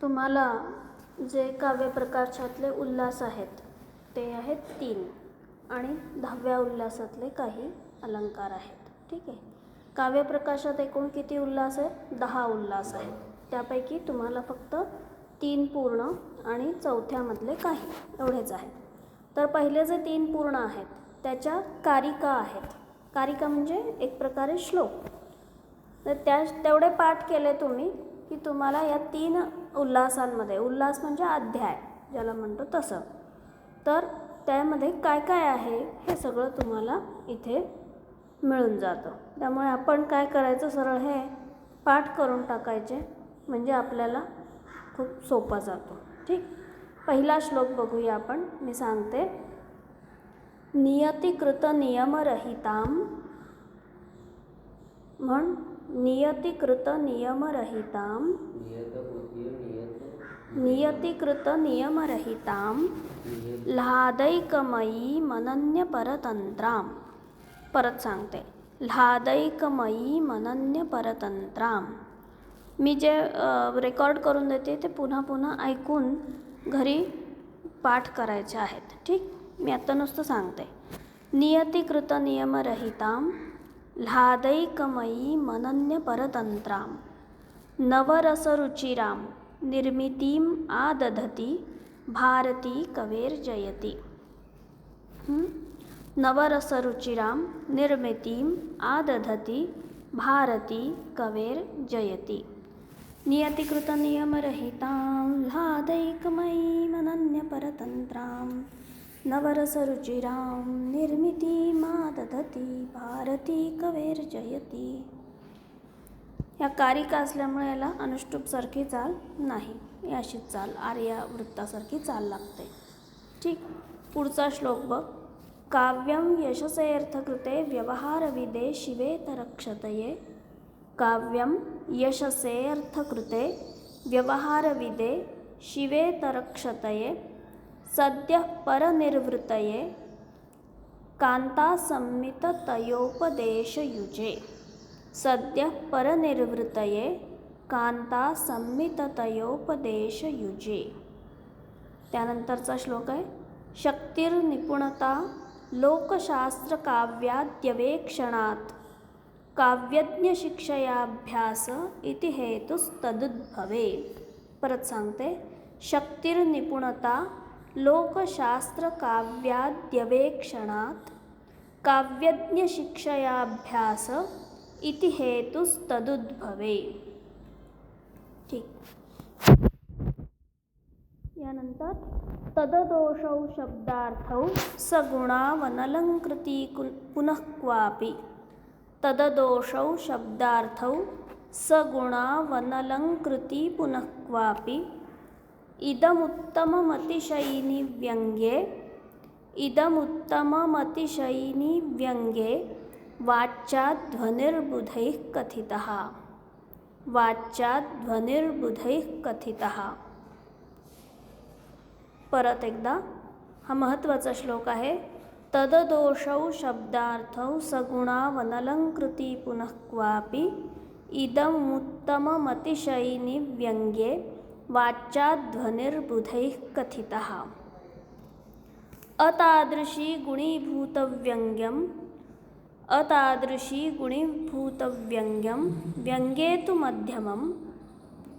तुम्हाला जे काव्य प्रकारच्यातले उल्हास आहेत ते आहेत 3 आणि 10व्या उल्हासातले काही अलंकार आहेत. ठीक आहे. काव्य प्रकाशात एकूण किती उल्हास आहेत? 10 उल्हास आहेत. त्यापैकी तुम्हाला फक्त 3 पूर्ण आणि चौथ्यामधले काही एवढेच आहेत. तर पहिले जे 3 पूर्ण आहेत त्याच्या कारिका आहेत. कारिका म्हणजे एक प्रकारे श्लोक. तर तेवढे पाठ केले तुम्ही की तुम्हाला या 3 उल्हासांमध्ये, उल्हास म्हणजे अध्याय ज्याला म्हणतो तसं, तर त्यामध्ये काय काय आहे हे सगळं तुम्हाला इथे मिळून जातं. त्यामुळे आपण काय करायचं, सरळ हे पाठ करून टाकायचे म्हणजे आपल्याला खूप सोपा जातो. ठीक. पहिला श्लोक बघूया आपण. मी सांगते. नियतीकृत नियमरहिताम म्हण. नियतीकृत नियमरहिताम नियतीकृत नियमरहिताम ल्हादैकमयी मनन्य परतंत्राम. परत सांगते. ल्हादैकमयी मनन्य परतंत्राम. मी जे रेकॉर्ड करून देते ते पुन्हा पुन्हा ऐकून घरी पाठ करायचे आहेत. ठीक. मी आता नुसतं सांगते. नियतीकृत नियमरहिताम ल्हादैकमयी मनन्य परतंत्राम नवरसरुचिराम निर्मितीम आदधती भारती कवेर्जयति. नवरसरुचिराम निर्मितीम आदधती भारती कवेर्जयति. नियतीकृत नियमरहितां ल्हादैकमयी मनन्य परतंत्रां नवरसरुचिरां निर्मितीम आदधती भारती कवेर्जयति. या कारिका असल्यामुळे याला अनुष्टुपसारखी चाल नाही, अशीच चाल आर्यावृत्तासारखी चाल लागते. ठीक. पुढचा श्लोक बघ. काव्यम यशसेऽर्थकृते व्यवहारविदे शिवेतरक्षतये. काव्यम यशसेऽर्थकृते व्यवहारविदे शिवेतरक्षतये सद्यः परनिर्वृतये कान्तासंमिततयोपदेशयुजे. सद्यः परनिर्वृतये कान्तासंमिततयोपदेशयुजे. त्यानंतरचा श्लोक आहे. शक्तिर्निपुणता लोकशास्त्रकाव्याद्यवेक्षणात् काव्यज्ञशिक्षयाभ्यास इति हेतुस्तदुद्भवे. परत सांगते. शक्तिर्निपुणता लोकशास्त्रकाव्याद्यवेक्षणात् काव्यज्ञशिक्षयाभ्यास इति हेतुस्तदुद्भवे. ठीक. यानंतर तददोषौ शब्दार्थौ सगुणावनलंकृती पुनः क्वापि. तददोषौ शब्दार्थौ सगुणावनलंकृती पुनः क्वापि इदमुत्तममतिशयिनी व्यंग्ये. इदमुत्तममतिशयिनी व्यंग्ये वाच्याध्वनिर्बुधैः कथितः. वाच्याध्वनिर्बुधैः कथितः. परत एकदा. हा महत्त्वाचा श्लोक आहे. तददोषौ शब्दार्थौ सगुणावनलंकृती पुनः क्वापि इदमुत्तममतिशयिनी व्यंग्ये वाच्याध्वनिर्बुधैः कथितः. अतादृशी गुणीभूतव्यंग्यम्. अतादृशी गुणीभूतव्यंग्यं व्यंग्ये तु मध्यमं.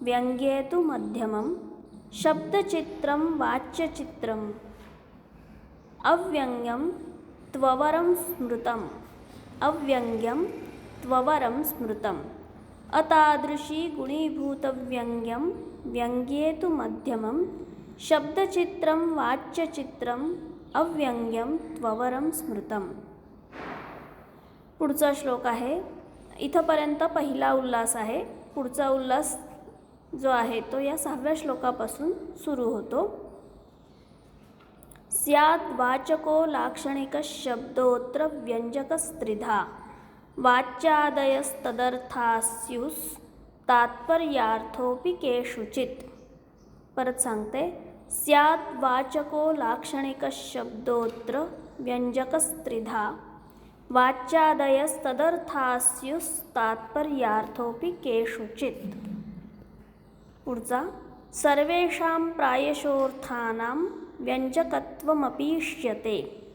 व्यंग्ये तु मध्यमं शब्दचित्रं वाच्यचित्रम् अव्यंग्यं त्ववरं स्मृतम्. अव्यंग्यं त्ववरं स्मृतम्. अतादृशी गुणीभूतव्यंग्यं व्यंग्ये तु मध्यमं शब्दचित्रं वाच्यचित्रम् अव्यंग्यं त्ववरं स्मृतम्. पुढचा श्लोक आहे. इथंपर्यंत पहिला उल्हास आहे. पुढचा उल्हास जो आहे तो या 6व्या श्लोकापासून सुरू होतो. स्याद् वाचको लाक्षणिकशब्दोत्र व्यंजकस्त्रिधा वाच्यादयस्तदर्थास्युस्तात्पर्यार्थोऽपि केषुचित्. परत सांगते. स्याद् वाचको लाक्षणिकशब्दोत्र व्यंजकस्त्रिधा वाच्यादयस्तदर्थास्युस्तात्पर्यार्थोऽपि केषुचित्. पुढचा. सर्वेषां प्रायशोऽर्थानां व्यञ्जकत्वमपीष्यते।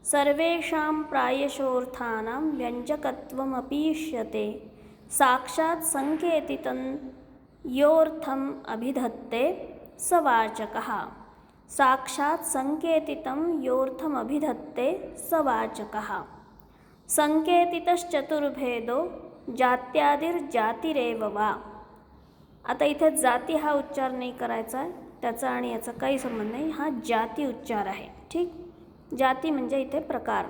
सर्वेषां प्रायशोऽर्थानां व्यञ्जकत्वमपीष्यते। साक्षात् सङ्केतितं योऽर्थम् अभिधत्ते स वाचकः। साक्षात् सङ्केतितं योऽर्थमभिधत्ते स वाचकः। संकेतितश्चतुर्भेदो जात्यादिर्जातिरेव वा। आता इथे जाती हा उच्चार नाही करायचा आहे, त्याचा आणि याचा काही संबंध नाही, हा जाती उच्चार आहे. ठीक, जाती म्हणजे इथे प्रकार,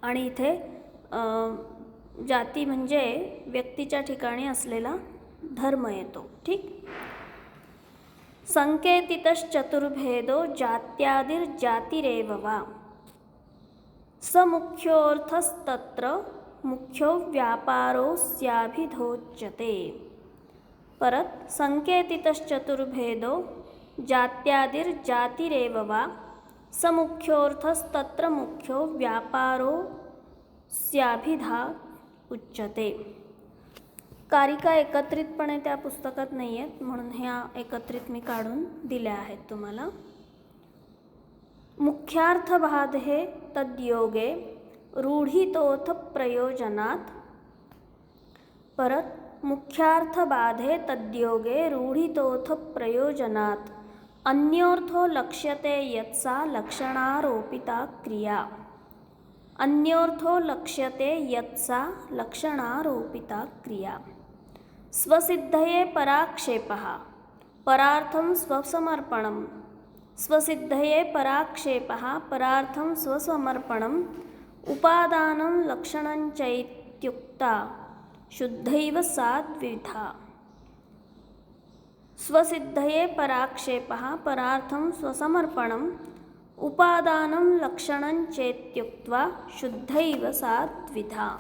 आणि इथे जाती म्हणजे व्यक्तीच्या ठिकाणी असलेला धर्म येतो. ठीक, संकेतितश्चतुर्भेदो जात्यादिर्जातिरेव वा. समुख्योऽर्थस्तत्र मुख्यो व्यापारोऽस्याभिधोच्यते. परत संकेतितश्चतुर्भेदो जात्यादिर्जातिरेव वा. समुख्योऽर्थस्तत्र मुख्यो व्यापारोऽस्याभिधा उच्यते. कारिका एकत्रितपणे त्या पुस्तकात नाही आहेत, म्हणून ह्या एकत्रित मी काढून दिल्या आहेत तुम्हाला. मुख्यार्थबाधे तद्योगे रूढितोऽथ प्रयोजनात्. परत मुख्यार्थबाधे तद्योगे रूढितोऽथ प्रयोजनात् अन्योर्थो लक्ष्यते यत्सा लक्षणारोपिता क्रिया. अन्योर्थो लक्ष्यते यत्सा लक्षणारोपिता क्रिया. स्वसिद्धये पराक्षेपः परार्थं स्वसमर्पणं. स्वसिद्धये पराक्षेपः परार्थं स्वसमर्पणम् उपादानं लक्षणं चैत्युक्ता शुद्धैव सा द्विधा. स्वसिद्धये पराक्षेपः परार्थं स्वसमर्पणम् उपादानं लक्षणं चेत्युक्त्वा शुद्धैव सा द्विधा.